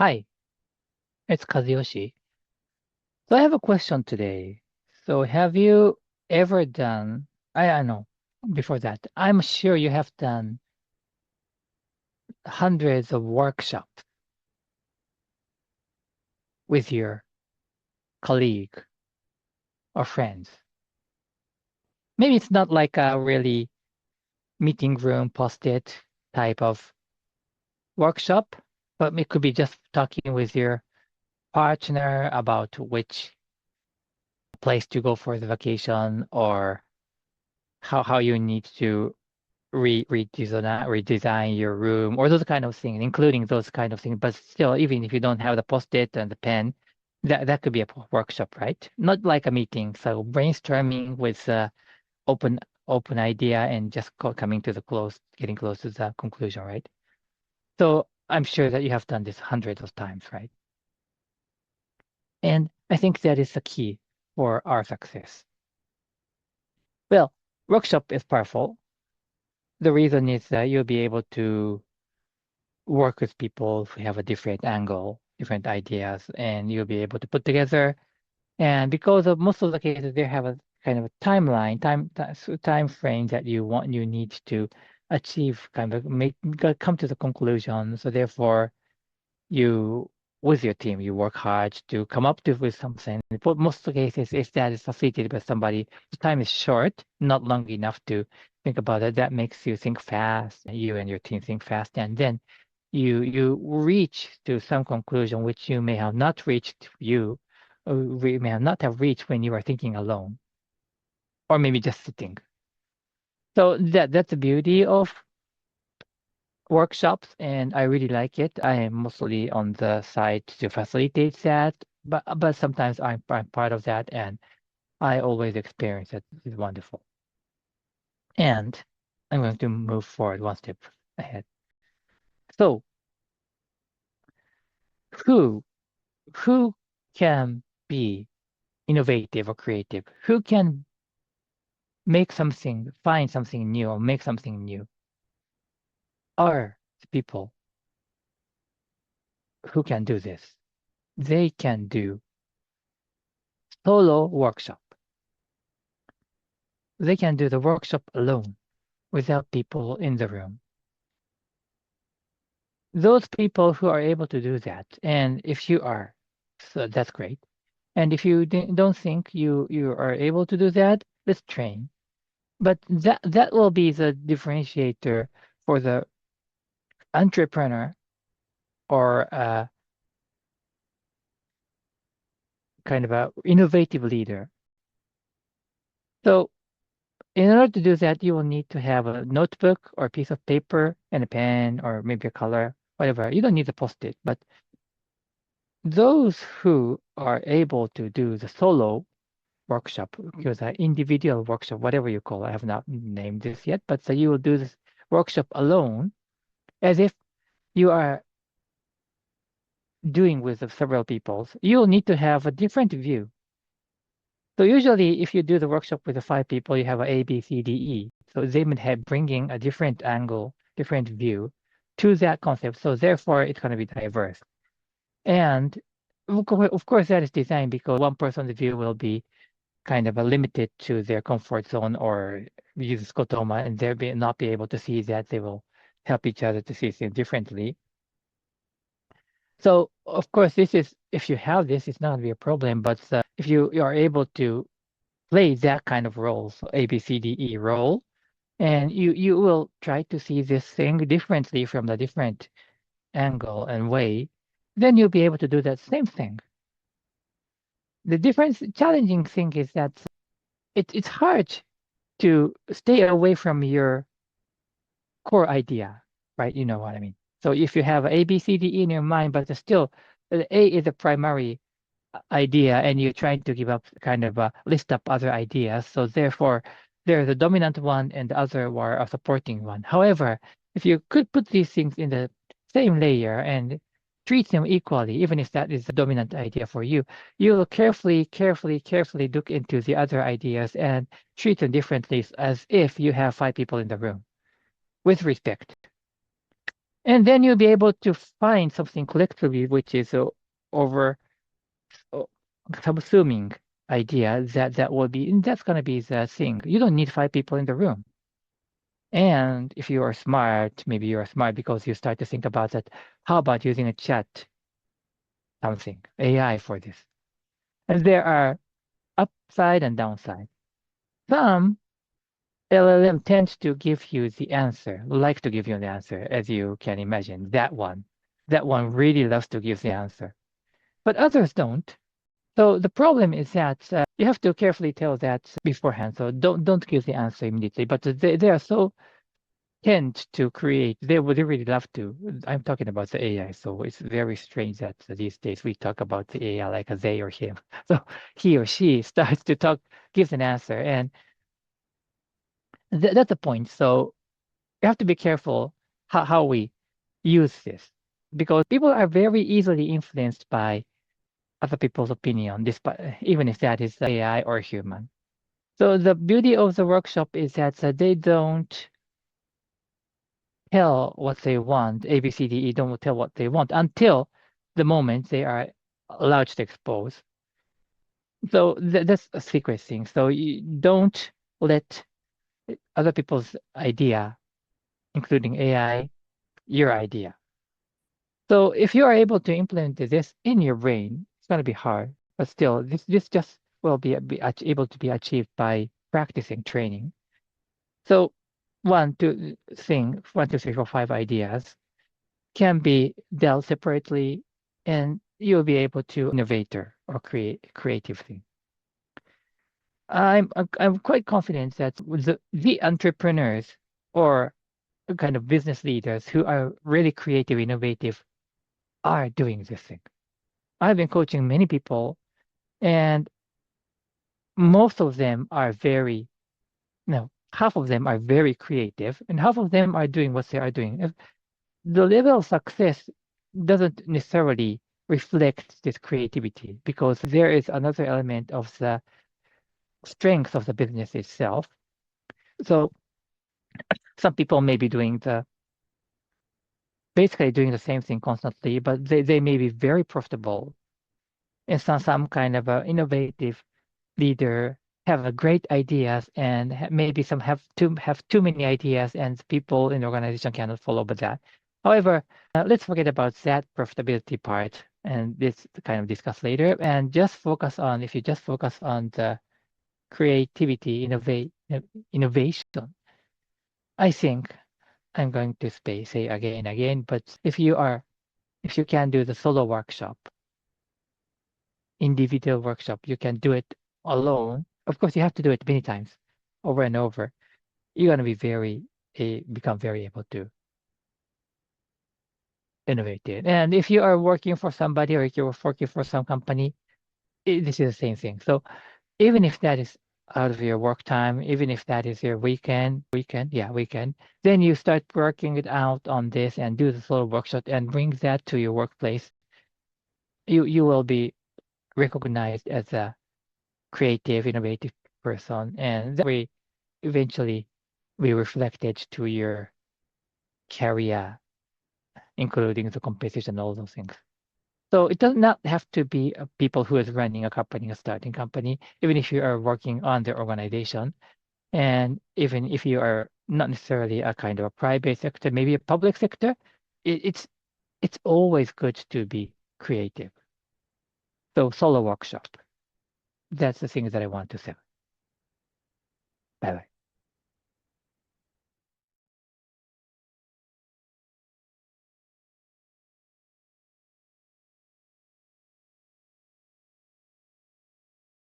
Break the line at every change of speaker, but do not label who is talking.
Hi, it's Kazuyoshi. So I have a question today. So have you ever done, I know, before that, I'm sure you have done hundreds of workshops with your colleague or friends. Maybe it's not like a really meeting room post-it type of workshop, but it could be just talking with your partner about which place to go for the vacation or how you need to redesign your room or those kind of things, including those kind of things. But still, even if you don't have the post-it and the pen, that could be a workshop, right? Not like a meeting. So brainstorming with open open idea and just coming to the getting close to the conclusion, right? So I'm sure that you have done this hundreds of times, right? And I think that is the key for our success. Well, workshop is powerful. The reason is that you'll be able to work with people who have a different angle, different ideas, and you'll be able to put together. And because of most of the cases, they have a kind of a timeline, time frame that you need to achieve, kind of come to the conclusion. So therefore, you with your team, you work hard to come up with something. But most of the cases, if that is facilitated by somebody, the time is short, not long enough to think about it. That makes you think fast, you and your team think fast, and then you reach to some conclusion which you may have not reached we may have not have reached when you are thinking alone, or maybe just sitting. So that's the beauty of workshops, and I really like it. I am mostly on the side to facilitate that, but sometimes I'm part of that, and I always experience it. It's wonderful. And I'm going to move forward one step ahead. So who who can be innovative or creative? Who can make something, find something new, or make something new? Are the people who can do this. They can do solo workshop. They can do the workshop alone without people in the room. Those people who are able to do that, and if you are, so that's great. And if you don't think you are able to do that, let's train. But that will be the differentiator for the entrepreneur or kind of a innovative leader. So in order to do that, you will need to have a notebook or a piece of paper and a pen or maybe a color, whatever. You don't need to post it, but those who are able to do the solo workshop, because an individual workshop, whatever you call it, I have not named this yet, but so you will do this workshop alone as if you are doing with several people. You'll need to have a different view. So usually, if you do the workshop with the five people, you have a A, B, C, D, E. So they would have bringing a different angle, different view to that concept. So therefore, it's going to be diverse. And of course, that is designed because one person's view will be kind of a limited to their comfort zone or use scotoma, and not be able to see that they will help each other to see things differently. So of course, this is if you have this, it's not going to be a problem. But if you are able to play that kind of role, so A, B, C, D, E role, and you will try to see this thing differently from the different angle and way, then you'll be able to do that same thing. The difference, challenging thing is that it's hard to stay away from your core idea, right? You know what I mean? So if you have A, B, C, D, E in your mind, but still A is the primary idea and you're trying to give up kind of list up other ideas. So therefore, there's a dominant one and the other are a supporting one. However, if you could put these things in the same layer and treat them equally, even if that is the dominant idea for you, you will carefully look into the other ideas and treat them differently as if you have five people in the room with respect. And then you'll be able to find something collectively, which is over uh, subsuming idea that will be, and that's going to be the thing. You don't need five people in the room. And if you are smart, maybe you are smart because you start to think about that. How about using a chat, something, AI for this? And there are upside and downside. Some LLM tends to give you the answer, like to give you the answer, as you can imagine. That one really loves to give the answer, but others don't. So the problem is that you have to carefully tell that beforehand. So don't give the answer immediately. But they are so tend to create. They would really love to. I'm talking about the AI, so it's very strange that these days we talk about the AI like a they or him. So he or she starts to talk, gives an answer, and that's the point. So you have to be careful how we use this because people are very easily influenced by other people's opinion, despite even if that is AI or human. So the beauty of the workshop is that they don't tell what they want. A, B, C, D, E don't tell what they want until the moment they are allowed to expose. So that's a secret thing. So you don't let other people's idea, including AI, your idea. So if you are able to implement this in your brain, it's going to be hard, but still, this just will able to be achieved by practicing training. So one, two, three, four, five ideas can be dealt separately, and you'll be able to innovator or create creative thing. I'm quite confident that with the entrepreneurs or kind of business leaders who are really creative, innovative, are doing this thing. I've been coaching many people, and most of them are very, no, half of them are very creative, and half of them are doing what they are doing. The level of success doesn't necessarily reflect this creativity because there is another element of the strength of the business itself. So some people may be doing the basically doing the same thing constantly, but they may be very profitable and some kind of a innovative leader have a great ideas and maybe some have too many ideas and people in the organization cannot follow with that. However, let's forget about that profitability part and this kind of discuss later and just focus on if you just focus on the creativity, innovation. I think I'm going to say again and again, but if you can do the solo workshop, individual workshop, you can do it alone. Of course, you have to do it many times, over and over. You're gonna be become very able to innovate it. And if you are working for somebody or if you're working for some company, this is the same thing. So even if that is out of your work time, even if that is your weekend, then you start working it out on this and do the solo workshop and bring that to your workplace. You will be recognized as a creative, innovative person, and that way eventually be reflected to your career, including the competition, all those things. So it does not have to be people who is running a company, a starting company, even if you are working on the organization, and even if you are not necessarily a kind of a private sector, maybe a public sector, it, it's it's always good to be creative. So solo workshop. That's the thing that I want to say. Bye bye.